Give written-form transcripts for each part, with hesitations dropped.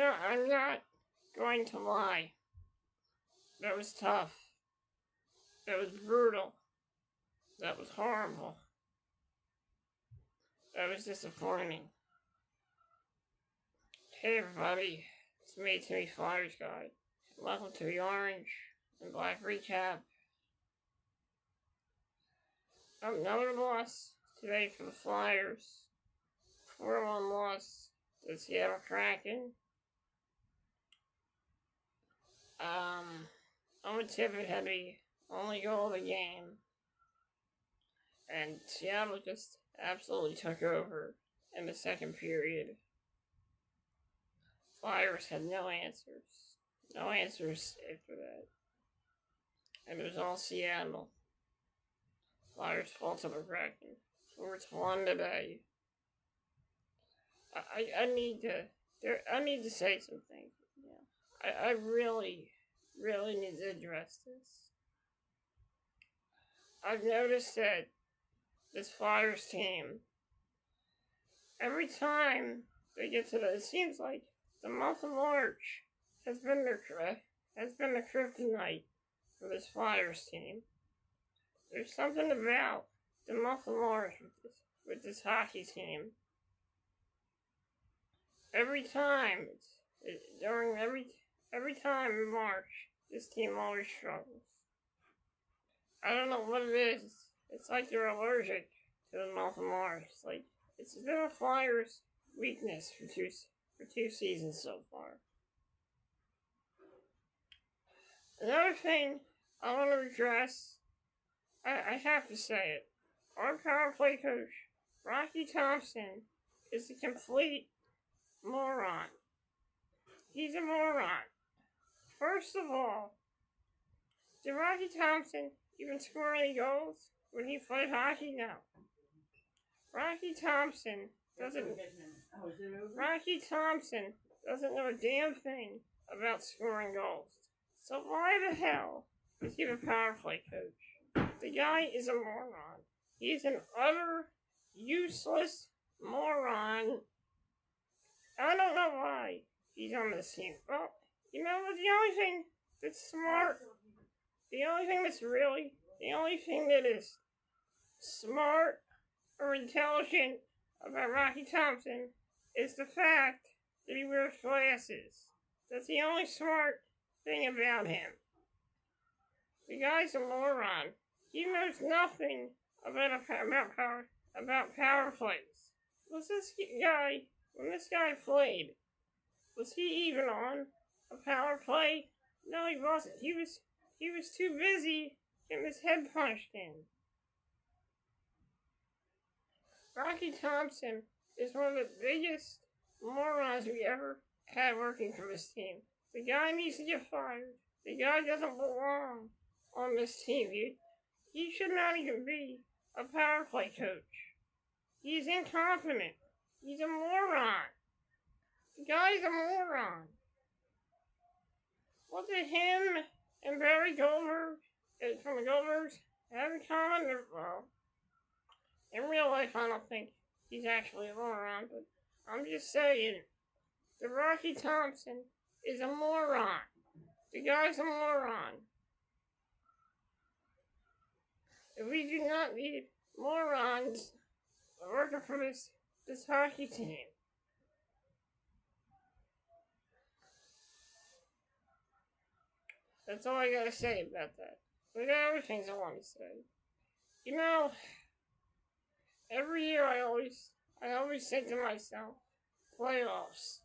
I'm not going to lie. That was tough. That was brutal. That was horrible. That was disappointing. Hey everybody, it's me, Timmy Flyers guy. Welcome to the Orange and Black Recap. Another loss today for the Flyers. 4-1 loss to the Seattle Kraken. Owen Tippett had the only goal of the game. And Seattle just absolutely took over in the second period. Flyers had no answers. No answers after that. And it was all Seattle. Flyers fall to the Kraken. 4-1 today. I need to say something. Yeah. I really need to address this. I've noticed that this Flyers team, every time they get to it seems like the month of March has been the Kryptonite for this Flyers team. There's something about the month of March with this hockey team. Every time every time in March, this team always struggles. I don't know what it is. It's like they're allergic to the month of March. It's been a Flyers' weakness for two seasons so far. Another thing I want to address, I have to say it. Our power play coach, Rocky Thompson, is a complete moron. He's a moron. First of all, did Rocky Thompson even score any goals when he played hockey? No. Rocky Thompson doesn't know a damn thing about scoring goals. So why the hell is he the power play coach? The guy is a moron. He's an utter useless moron. I don't know why he's on this team. Well, you know what? The only thing that's smart, the only thing that is smart or intelligent about Rocky Thompson is the fact that he wears glasses. That's the only smart thing about him. The guy's a moron. He knows nothing about power plays. When this guy played, was he even on a power play? No, he wasn't. He was too busy getting his head punched in. Rocky Thompson is one of the biggest morons we ever had working for this team. The guy needs to get fired. The guy doesn't belong on this team. He should not even be a power play coach. He's incompetent. He's a moron. The guy's a moron. What did him and Barry Goldberg from the Goldbergs have in common? Well, in real life, I don't think he's actually a moron, but I'm just saying that Rocky Thompson is a moron. The guy's a moron. We do not need morons working for this hockey team. That's all I gotta say about that. But there are other things I want to say. You know, every year I always think to myself, playoffs.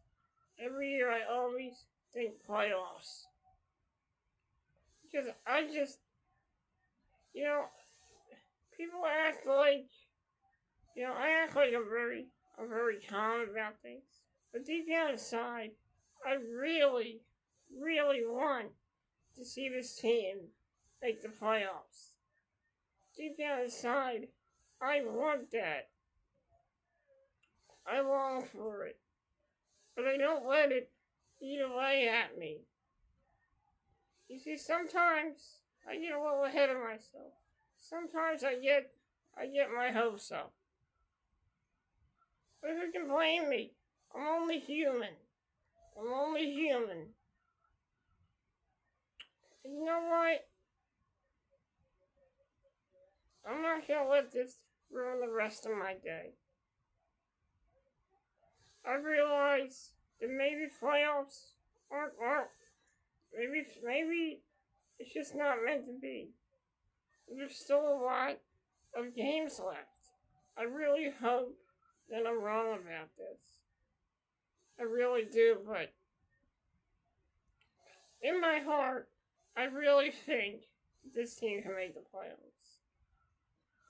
Every year I always think playoffs. Because people act like, I act like I'm very calm about things. But deep down inside, I really want to see this team make the playoffs. Deep down inside, I want that. I long for it. But I don't let it eat away at me. You see, sometimes I get a little ahead of myself. Sometimes I get my hopes up. But who can blame me? I'm only human. I'm only human. And you know what? I'm not gonna let this ruin the rest of my day. I realize that maybe playoffs aren't maybe it's just not meant to be. There's still a lot of games left. I really hope that I'm wrong about this. I really do, but in my heart, I really think this team can make the playoffs.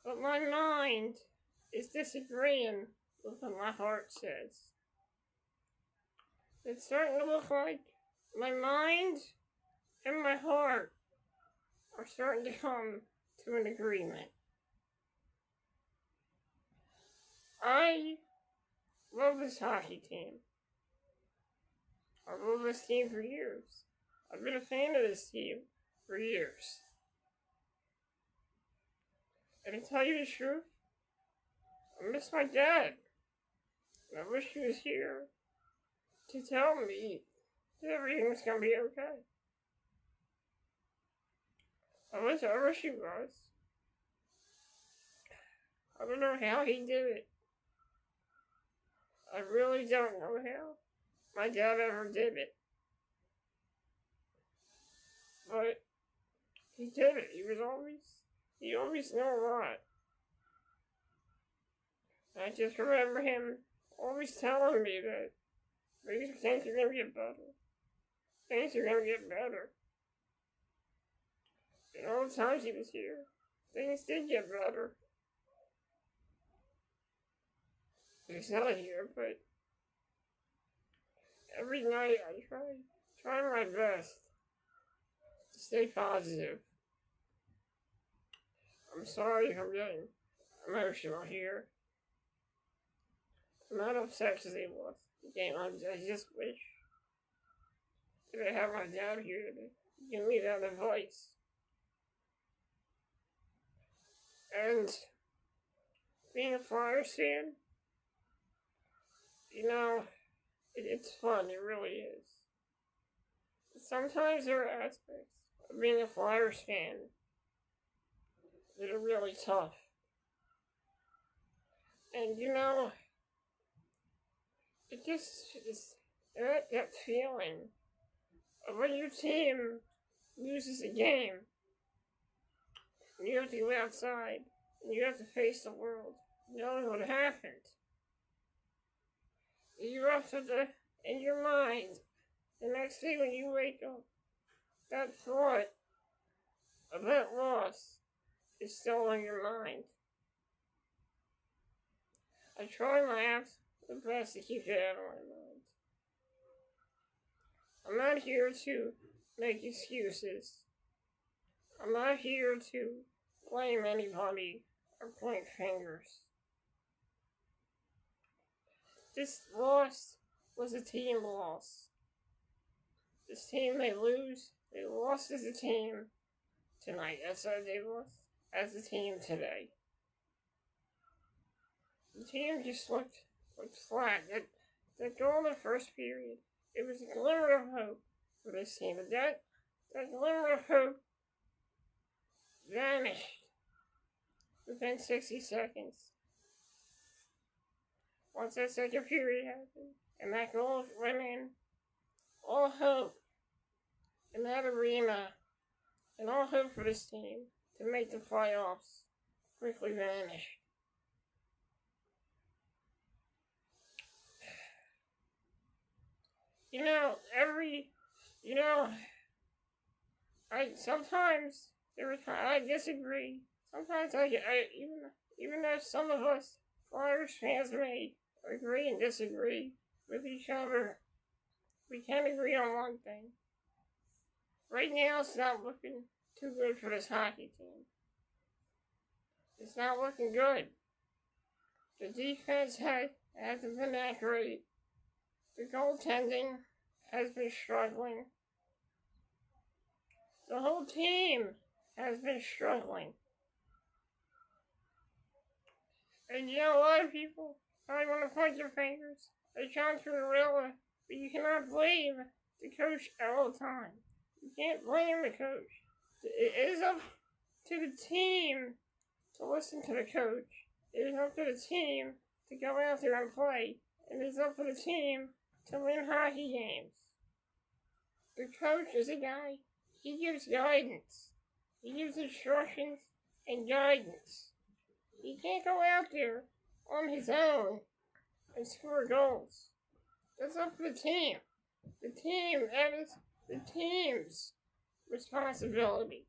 But my mind is disagreeing with what my heart says. It's starting to look like my mind and my heart are starting to come to an agreement. I love this hockey team. I love this team for years. I've been a fan of this team for years. And to tell you the truth, I miss my dad. And I wish he was here to tell me that everything was going to be okay. I wish he was. I don't know how he did it. I really don't know how my dad ever did it. But he did it. He always knew a lot. I just remember him always telling me that things are going to get better. Things are going to get better. And all the times he was here, things did get better. He's not here, but every night I try my best to stay positive. I'm sorry if I'm getting emotional here. I'm not upset because they lost the game. I just wish that I had my dad here to give me that advice. And being a Flyers fan, you know, it's fun. It really is. But sometimes there are aspects of being a Flyers fan that are really tough. And you know, it just is that feeling of when your team loses a game, and you have to go outside, and you have to face the world, knowing what happened. You're up to in your mind, the next day when you wake up, that thought of that loss is still in your mind. I try my absolute best to keep it out of my mind. I'm not here to make excuses. I'm not here to blame anybody or point fingers. This loss was a team loss. This team they lost as a team tonight. That's how they lost as a team today. The team just looked flat. That goal in the first period, it was a glimmer of hope for this team. But that glimmer of hope vanished within 60 seconds. Once that second period happened, and that goal went in, all hope in that arena, and all hope for this team to make the playoffs quickly vanished. Sometimes I disagree. Sometimes even though some of us Flyers fans may agree and disagree with each other, we can agree on one thing. Right now, it's not looking too good for this hockey team. It's not looking good. The defense hasn't been that great. The goaltending has been struggling. The whole team has been struggling. And you know, a lot of people probably want to point their fingers at John Tortorella but you cannot blame the coach all the time. You can't blame the coach. It is up to the team to listen to the coach. It is up to the team to go out there and play. And it is up to the team to win hockey games. The coach is a guy. He gives guidance. He gives instructions and guidance. He can't go out there on his own and score goals. That's up to the team. That is the team's responsibility.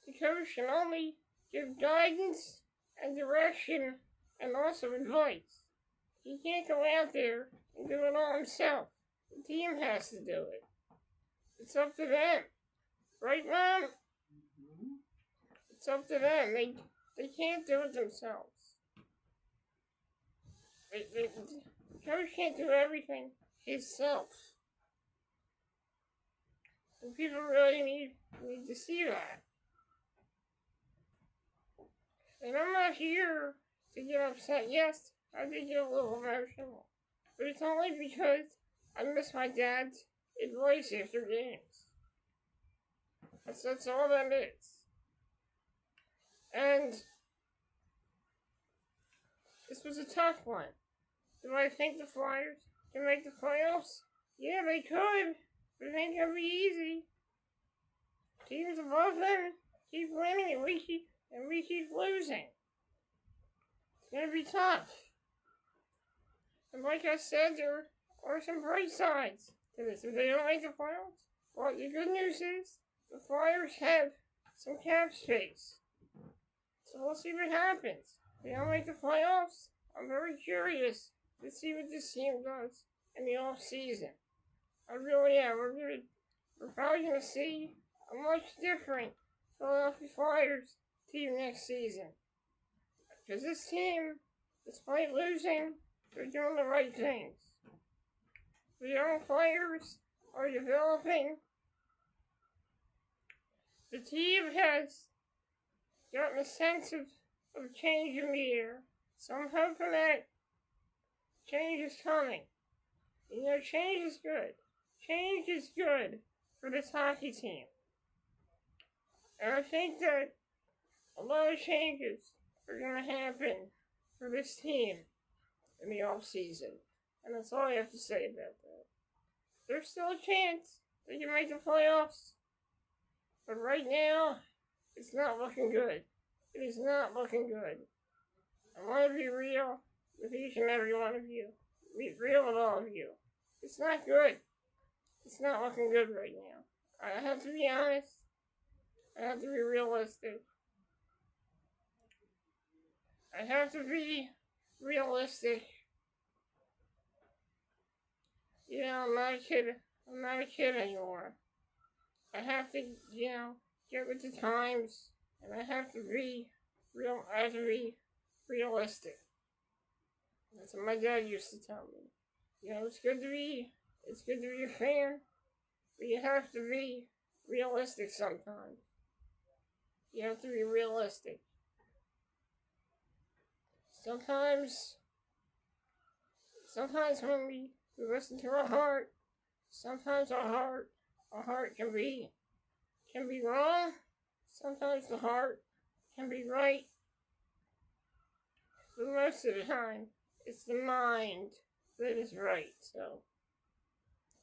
The coach can only give guidance and direction and also advice. He can't go out there and do it all himself. The team has to do it. It's up to them. Right, Mom? It's up to them. They can't do it themselves. The coach can't do everything himself. And people really need to see that. And I'm not here to get upset. Yes, I did get a little emotional. But it's only because I miss my dad's advice after games. That's all that is. And this was a tough one. Do I think the Flyers can make the playoffs? Yeah, they could, but it ain't gonna be easy. Teams above them keep winning and we keep losing. It's gonna be tough. And like I said, there are some bright sides to this. If they don't make the playoffs, well, the good news is the Flyers have some cap space. So we'll see what happens. If they don't make the playoffs, I'm very curious to see what this team does in the off season. I really am. We're probably going to see a much different Philadelphia Flyers team next season. Because this team, despite losing, they're doing the right things. The young players are developing. The team has gotten a sense of change in the air. So I'm hoping that change is coming. You know, change is good. Change is good for this hockey team. And I think that a lot of changes are going to happen for this team in the off season. And that's all I have to say about that. There's still a chance they can make the playoffs. But right now, it's not looking good. It is not looking good. I want to be real with each and every one of you. Be real with all of you. It's not good. It's not looking good right now. I have to be honest. I have to be realistic. I have to be realistic. You know, I'm not a kid. I'm not a kid anymore. I have to, get with the times, and I have to be real. I have to be realistic. That's what my dad used to tell me. You know, it's good to be a fan, but you have to be realistic sometimes. You have to be realistic. Sometimes when we listen to our heart, sometimes our heart can be wrong. Sometimes the heart can be right. But most of the time, it's the mind that is right. So,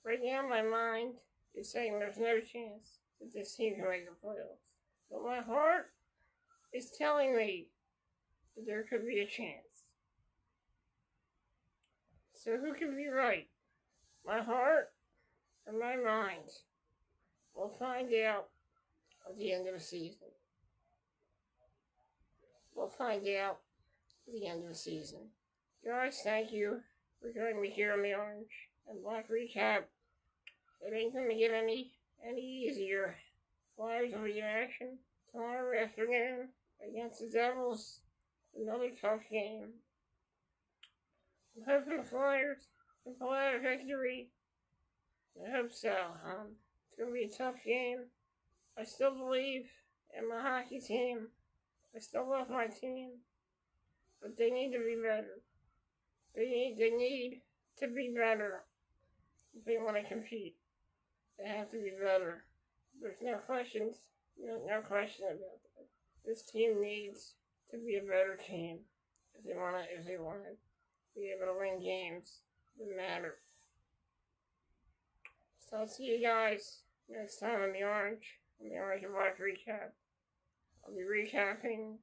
right now my mind is saying there's no chance that this team can make the playoffs. But my heart is telling me that there could be a chance. So who can be right? My heart or my mind? We'll find out at the end of the season. We'll find out at the end of the season. Guys, thank you for joining me here on the Orange and Black Recap. It ain't gonna get any easier. Flyers will be in action tomorrow afternoon against the Devils. Another tough game. I'm hoping the Flyers can pull out a victory. I hope so. It's gonna be a tough game. I still believe in my hockey team. I still love my team. But they need to be better. They need to be better. If they want to compete, they have to be better. There's no questions. No question about that. This team needs to be a better team if they want to be able to win games that matter. So I'll see you guys next time on the Orange and Black recap. I'll be recapping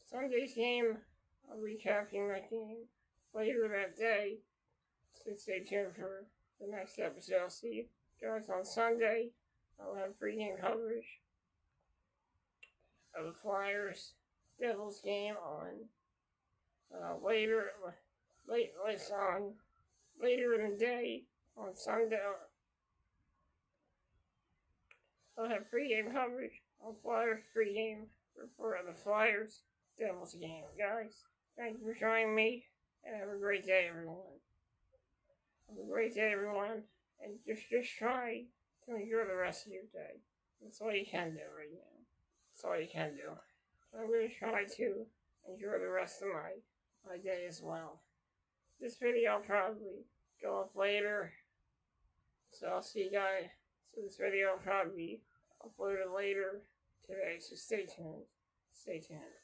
Sunday's game. I'll be recapping that game later that day. So stay tuned for the next episode. I'll see you guys on Sunday. I'll have pregame coverage of the Flyers Devils game on later in the day on Sunday. I'll have pregame coverage on Flyers pregame report of the Flyers Devils game. Guys, thank you for joining me, and have a great day, everyone. Have a great day, everyone, and just try to enjoy the rest of your day. That's all you can do right now. That's all you can do. So I'm going to try to enjoy the rest of my day as well. This video will probably go up later, so I'll see you guys. So this video will probably be uploaded later today, so stay tuned. Stay tuned.